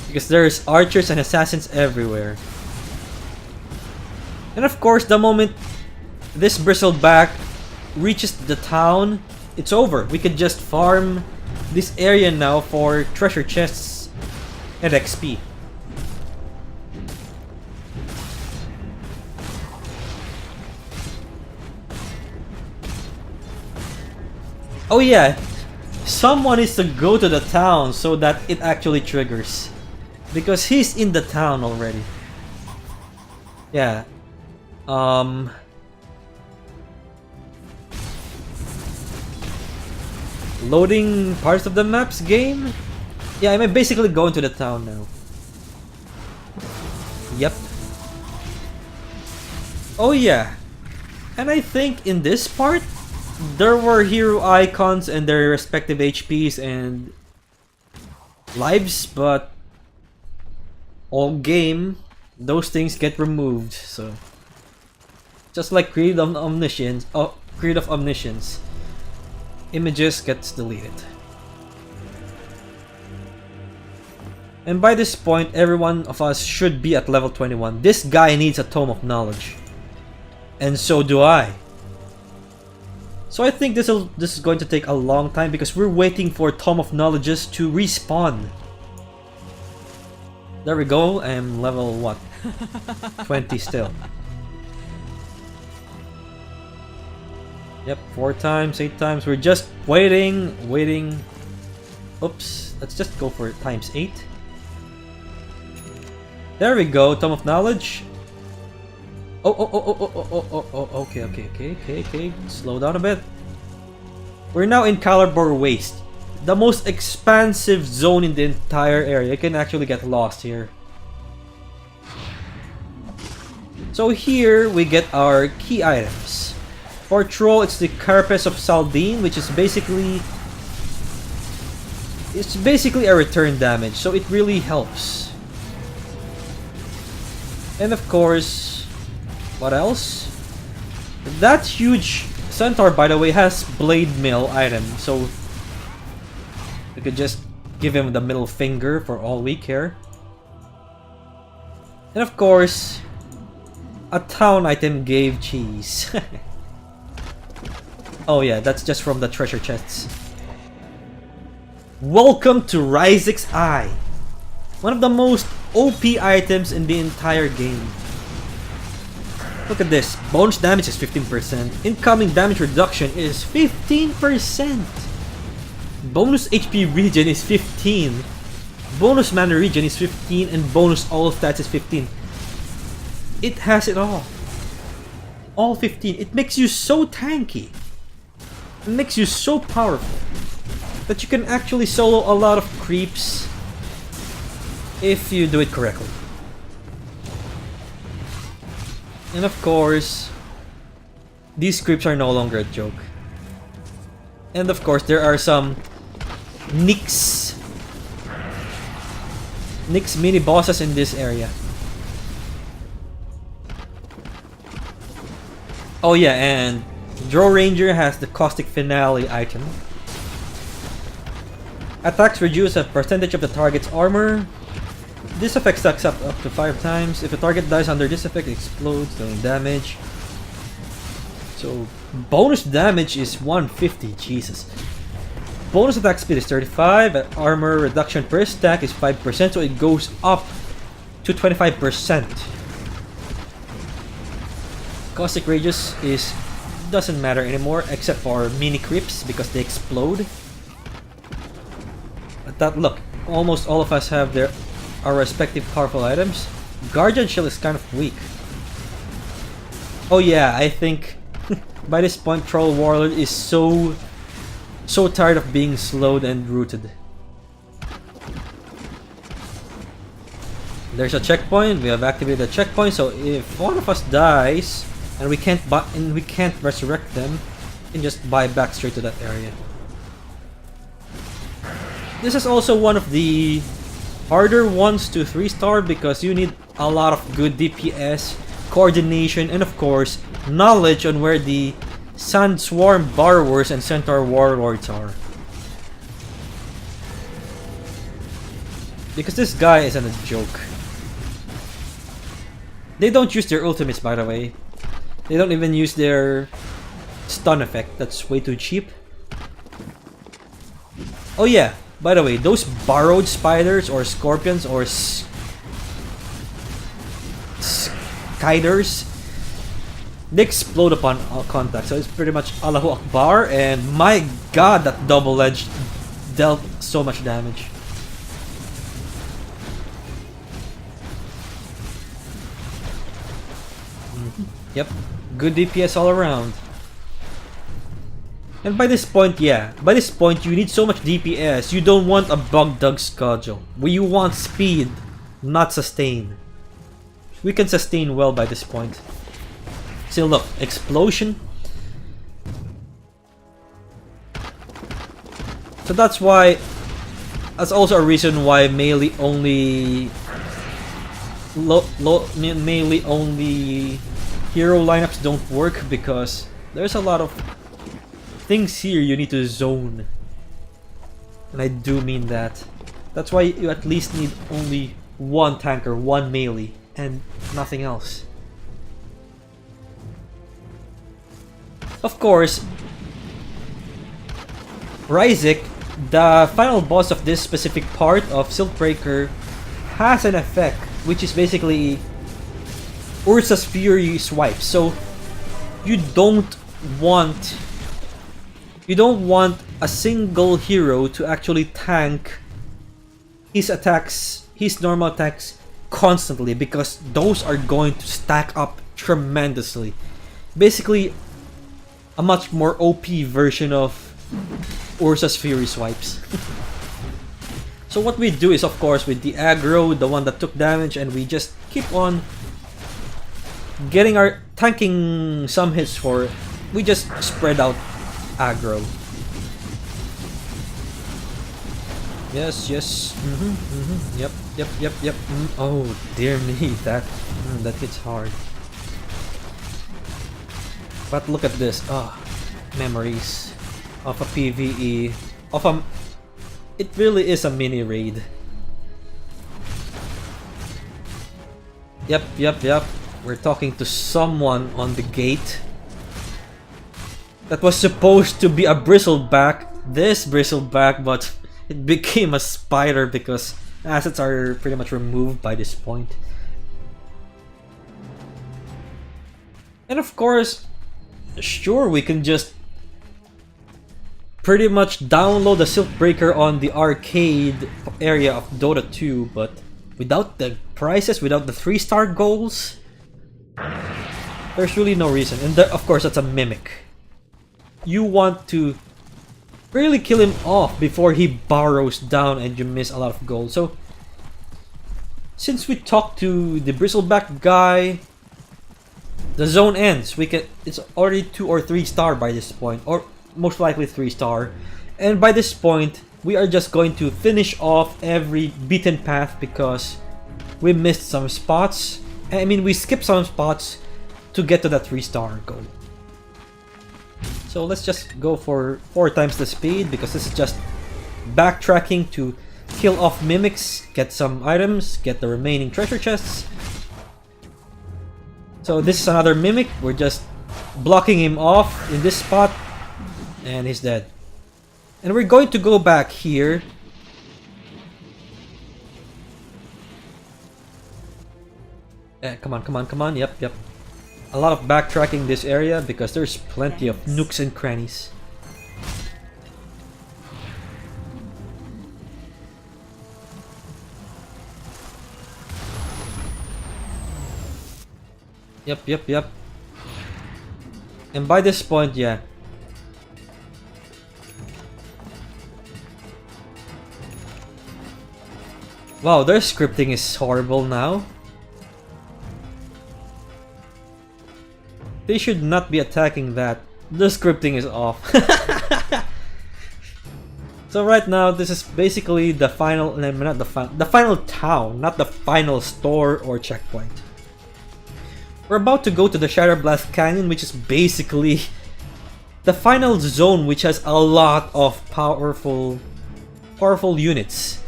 because there's archers and assassins everywhere. And of course, the moment this bristleback reaches the town, it's over. We can just farm this area now for treasure chests and XP. Oh yeah, someone needs to go to the town so that it actually triggers, because he's in the town already. Yeah. Loading parts of the maps game? Yeah, I'm basically going to the town now. Yep. Oh yeah. And I think in this part, there were hero icons and their respective HPs and lives, but all game, those things get removed, so just like Creed of Omniscience, images gets deleted. And by this point, every one of us should be at level 21. This guy needs a Tome of Knowledge, and so do I. So I think this is going to take a long time because we're waiting for Tome of Knowledges to respawn. There we go. I'm level what? 20 still. Yep, 4 times, 8 times. We're just waiting. Oops, let's just go for times 8. There we go, Tome of Knowledge. Oh, okay. Slow down a bit. We're now in Calibor Waste, the most expansive zone in the entire area. You can actually get lost here. So here we get our key items. For Troll, it's the Carapace of Saldine, which is basically a return damage, so it really helps. And of course, what else? That huge centaur, by the way, has blade mill item, so we could just give him the middle finger for all we care. And of course, a town item gave cheese. Oh yeah, that's just from the treasure chests. Welcome to Ryzik's Eye, one of the most OP items in the entire game. Look at this, bonus damage is 15%, incoming damage reduction is 15%, bonus HP regen is 15, bonus mana regen is 15, and bonus all stats is 15. It has it all. All 15. It makes you so tanky. It makes you so powerful that you can actually solo a lot of creeps if you do it correctly. And of course, these creeps are no longer a joke. And of course, there are some Nyx mini bosses in this area. Oh yeah, and Draw Ranger has the Caustic Finale item. Attacks reduce a percentage of the target's armor. This effect stacks up to 5 times. If a target dies under this effect, it explodes, dealing damage. So, bonus damage is 150, Jesus. Bonus attack speed is 35, armor reduction per stack is 5%, so it goes up to 25%. Caustic Rages doesn't matter anymore, except for mini creeps because they explode. But that, look, almost all of us have our respective powerful items. Guardian Shield is kind of weak. Oh yeah, I think by this point Troll Warlord is so tired of being slowed and rooted. There's a checkpoint. We have activated the checkpoint, so if one of us dies and we can't resurrect them, we can just buy back straight to that area. This is also one of the harder ones to 3-star because you need a lot of good DPS, coordination, and of course, knowledge on where the Sandswarm Borrowers and Centaur Warlords are. Because this guy isn't a joke. They don't use their ultimates, by the way. They don't even use their stun effect. That's way too cheap. Oh yeah, by the way, those borrowed spiders or scorpions or skyders, they explode upon contact. So it's pretty much Allahu Akbar, and my god, that double edge dealt so much damage. Yep, good DPS all around. And by this point, yeah, by this point you need so much DPS, you don't want a bug dug schedule. You want speed, not sustain. We can sustain well by this point. So look, explosion. So that's why, that's also a reason why melee only melee only hero lineups don't work, because there's a lot of things here you need to zone. And I do mean that. That's why you at least need only one tanker, one melee, and nothing else. Of course, Ryzik, the final boss of this specific part of Siltbreaker, has an effect which is basically Ursa's Fury swipe. So you don't want a single hero to actually tank his attacks, his normal attacks constantly, because those are going to stack up tremendously. Basically a much more OP version of Ursa's Fury swipes. So what we do is, of course, with the aggro, the one that took damage, and we just keep on getting our tanking some hits for it. We just spread out aggro. Yes, yes. Yep. Oh dear me, that hits hard. But look at this. Memories of a PvE, of a. It really is a mini raid. Yep. We're talking to someone on the gate. That was supposed to be a bristleback, this bristleback, but it became a spider because assets are pretty much removed by this point. And of course, sure, we can just pretty much download the Siltbreaker on the arcade area of Dota 2, but without the prizes, without the 3-star goals, there's really no reason. And of course, that's a mimic. You want to really kill him off before he burrows down and you miss a lot of gold. So, since we talked to the bristleback guy, the zone ends. It's already 2 or 3-star by this point, or most likely 3-star. And by this point, we are just going to finish off every beaten path because we missed some spots. I mean, we skipped some spots to get to that 3-star goal. So let's just go for 4 times the speed, because this is just backtracking to kill off mimics, get some items, get the remaining treasure chests. So this is another mimic. We're just blocking him off in this spot, and he's dead. And we're going to go back here. Come on. Yep. A lot of backtracking this area because there's plenty of nooks and crannies. Yep. And by this point, yeah. Wow, their scripting is horrible now. They should not be attacking that. The scripting is off. So right now, this is basically the final, not the final town, not the final store or checkpoint. We're about to go to the Shatterblast Canyon, which is basically the final zone, which has a lot of powerful units.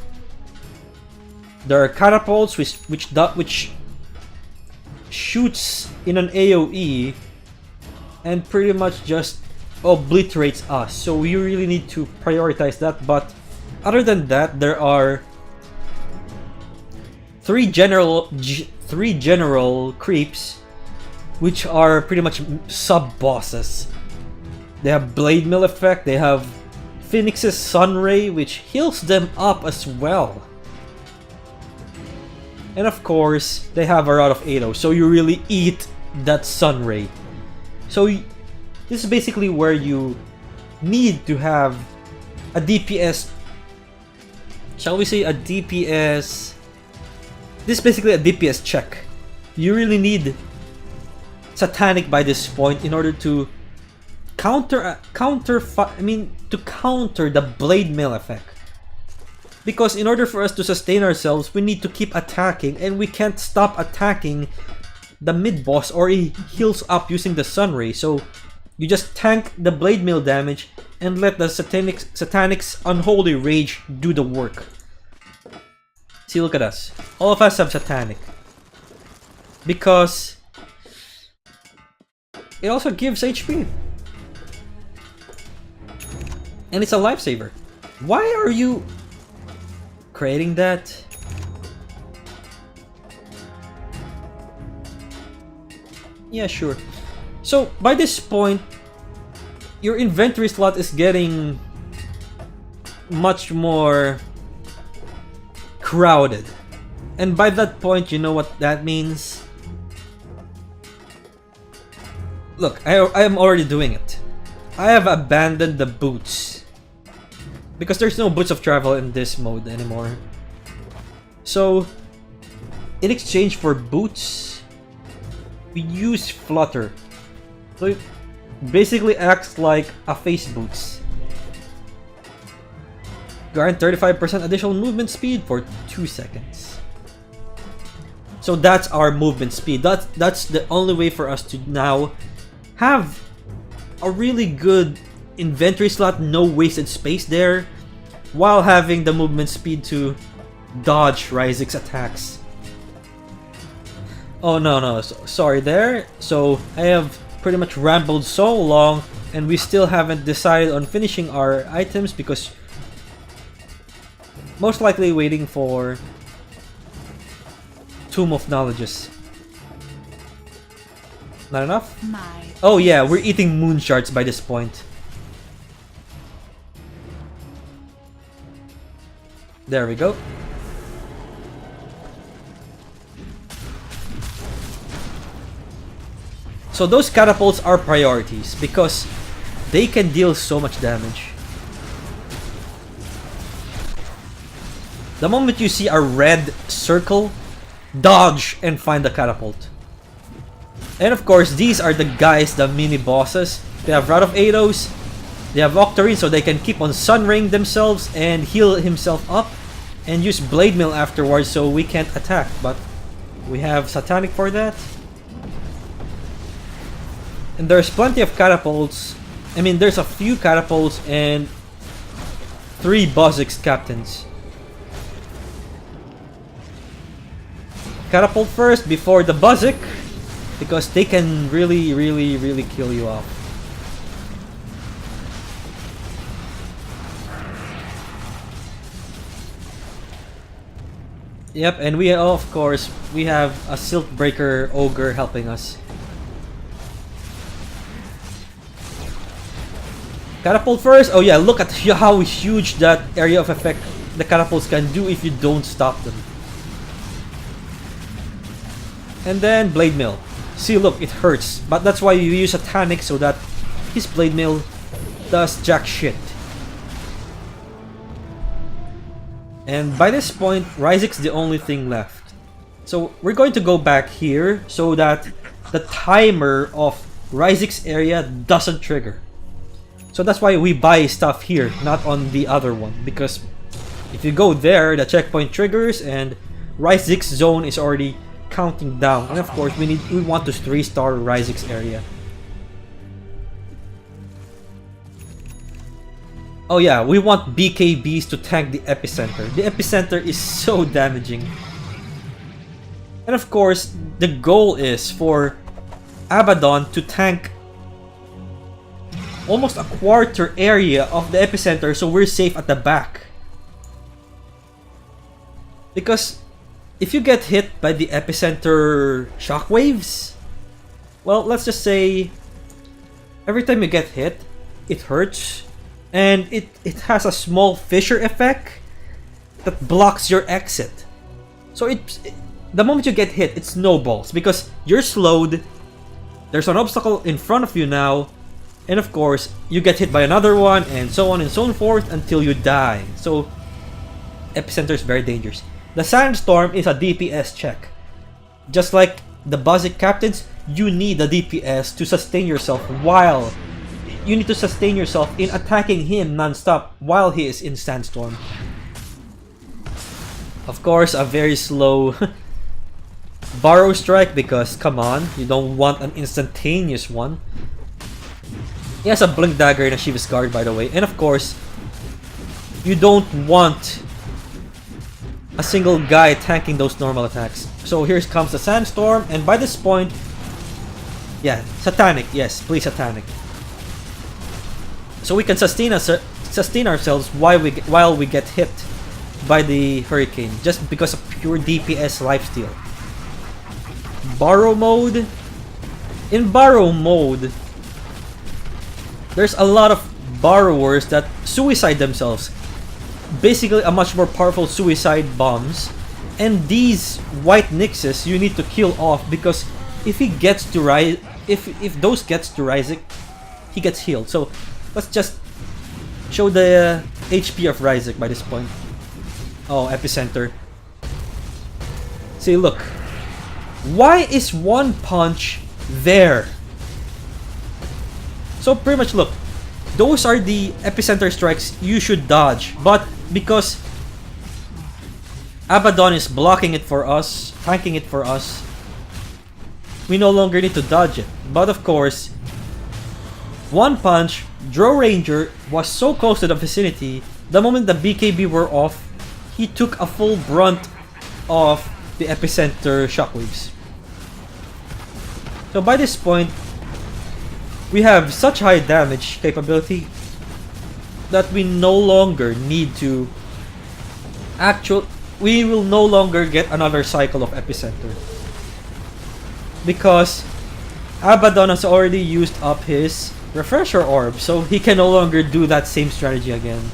There are catapults which shoots in an AoE and pretty much just obliterates us, so we really need to prioritize that. But other than that, there are three general creeps which are pretty much sub-bosses. They have Blade Mill effect, they have Phoenix's Sunray, which heals them up as well. And of course, they have a Rod of Ado, so you really eat that Sunray. So this is basically where you need to have a DPS, shall we say a DPS, this is basically a DPS check. You really need Satanic by this point in order to counter the Blade Mail effect. Because in order for us to sustain ourselves, we need to keep attacking, and we can't stop attacking the mid-boss or he heals up using the Sunray. So you just tank the Blade Mail damage and let the Satanic's Unholy Rage do the work. See, look at us. All of us have Satanic. Because it also gives HP. And it's a lifesaver. Why are you creating that? Yeah, sure. So by this point, your inventory slot is getting much more crowded. And by that point, you know what that means? Look, I am already doing it. I have abandoned the boots. Because there's no boots of travel in this mode anymore. So, in exchange for boots, we use Flutter. So it basically acts like a face boots. Grant 35% additional movement speed for 2 seconds. So that's our movement speed. That's the only way for us to now have a really good inventory slot, no wasted space there, while having the movement speed to dodge Ryzik's attacks. Oh no, sorry there. So I have pretty much rambled so long and we still haven't decided on finishing our items because most likely waiting for Tomb of Knowledges. Not enough? Oh yeah, we're eating moon shards by this point. There we go. So those catapults are priorities because they can deal so much damage. The moment you see a red circle, dodge and find the catapult. And of course, these are the guys, the mini bosses. They have Rod of Ados, they have Octarine, so they can keep on sunraying themselves and heal himself up, and use Blade Mail afterwards so we can't attack. But we have Satanic for that. And there's plenty of catapults. I mean, there's a few catapults and 3 Bozix captains. Catapult first before the Buzik, because they can really kill you off. Yep, and we of course we have a Siltbreaker ogre helping us. Catapult first. Oh yeah, look at how huge that area of effect the catapults can do if you don't stop them. And then Blade Mill. See, look, it hurts, but that's why you use Satanic so that his Blade Mill does jack shit. And by this point, Ryzik's the only thing left. So we're going to go back here so that the timer of Ryzik's area doesn't trigger. So that's why we buy stuff here, not on the other one. Because if you go there, the checkpoint triggers and Ryzik's zone is already counting down. And of course, we want to 3-star Ryzik's area. Oh yeah, we want BKBs to tank the epicenter. The epicenter is so damaging. And of course, the goal is for Abaddon to tank almost a quarter area of the epicenter so we're safe at the back. Because if you get hit by the epicenter shockwaves, well, let's just say every time you get hit, it hurts. And it has a small fissure effect that blocks your exit. So the moment you get hit, it snowballs because you're slowed. There's an obstacle in front of you now, and of course, you get hit by another one, and so on and so forth until you die. So, epicenter is very dangerous. The sandstorm is a DPS check. Just like the basic captains, you need a DPS to sustain yourself while you need to sustain yourself in attacking him non-stop while he is in sandstorm. Of course, a very slow Borrow Strike because, come on, you don't want an instantaneous one. He has a Blink Dagger and a Shiva's Guard, by the way. And of course, you don't want a single guy tanking those normal attacks. So here comes the Sandstorm, and by this point, yeah, Satanic, yes, please Satanic. So we can sustain ourselves while we get hit by the Hurricane, just because of pure DPS lifesteal. Borrow mode. In borrow mode, there's a lot of borrowers that suicide themselves. Basically, a much more powerful suicide bombs. And these white Nixes you need to kill off because if he gets to rise, if those gets to Ryzik, he gets healed. So let's just show the HP of Ryzik by this point. Oh, epicenter. See, look. Why is one punch there? So pretty much, look. Those are the epicenter strikes you should dodge. But because Abaddon is blocking it for us, tanking it for us, we no longer need to dodge it. But of course, one punch, Draw Ranger was so close to the vicinity, the moment the BKB were off, he took a full brunt of the epicenter shockwaves. So by this point, we have such high damage capability that we no longer need to we will no longer get another cycle of epicenter. Because Abaddon has already used up his refresher orb, so he can no longer do that same strategy again.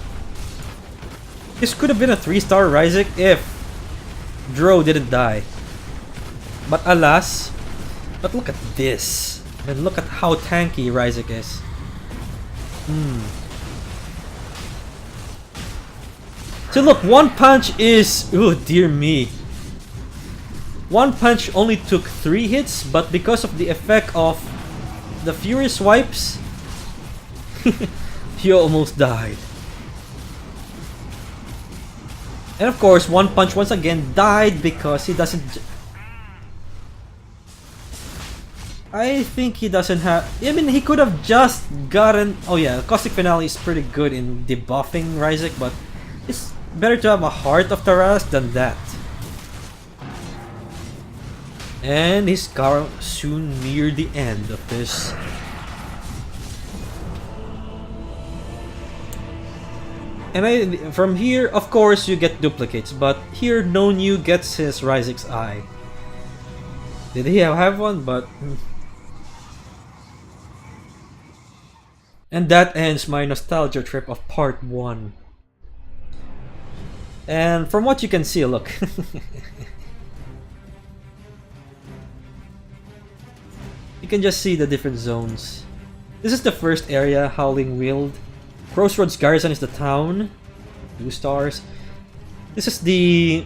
This could have been a 3-star Ryzik if Dro didn't die. But alas, but look at this. And look at how tanky Ryzik is. So look, one punch is... oh dear me. One punch only took 3 hits, but because of the effect of the Fury Swipes, he almost died. And of course, one punch once again died because he doesn't... I think he doesn't have... I mean, he could have just gotten... oh yeah, Caustic Finale is pretty good in debuffing Ryzik, but it's better to have a Heart of Taras than that. And he's soon near the end of this. And from here, of course, you get duplicates, but here No New gets his Ryzik's Eye. Did he have one? But... and that ends my nostalgia trip of part 1. And from what you can see, look. You can just see the different zones. This is the first area, Howling Wield. Crossroads Garrison is the town. 2 stars. This is the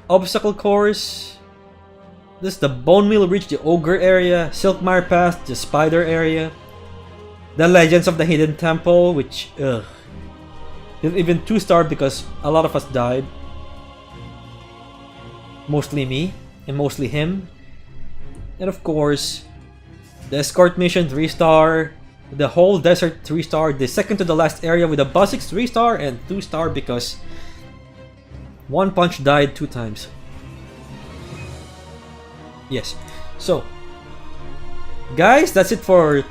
obstacle course. This is the Bone Meal Reach, the Ogre area. Silkmire Pass, the Spider area. The Legends of the Hidden Temple, which, ugh. Even 2-star because a lot of us died. Mostly me, and mostly him. And of course, the Escort Mission 3-star. The whole desert 3-star. The second to the last area with a Buzzix 3-star and 2-star because One Punch died 2 times. Yes. So, guys, that's it for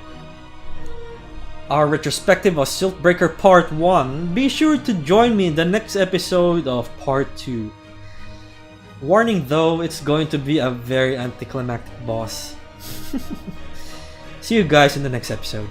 our retrospective of Siltbreaker Part 1. Be sure to join me in the next episode of Part 2. Warning though, it's going to be a very anticlimactic boss. See you guys in the next episode.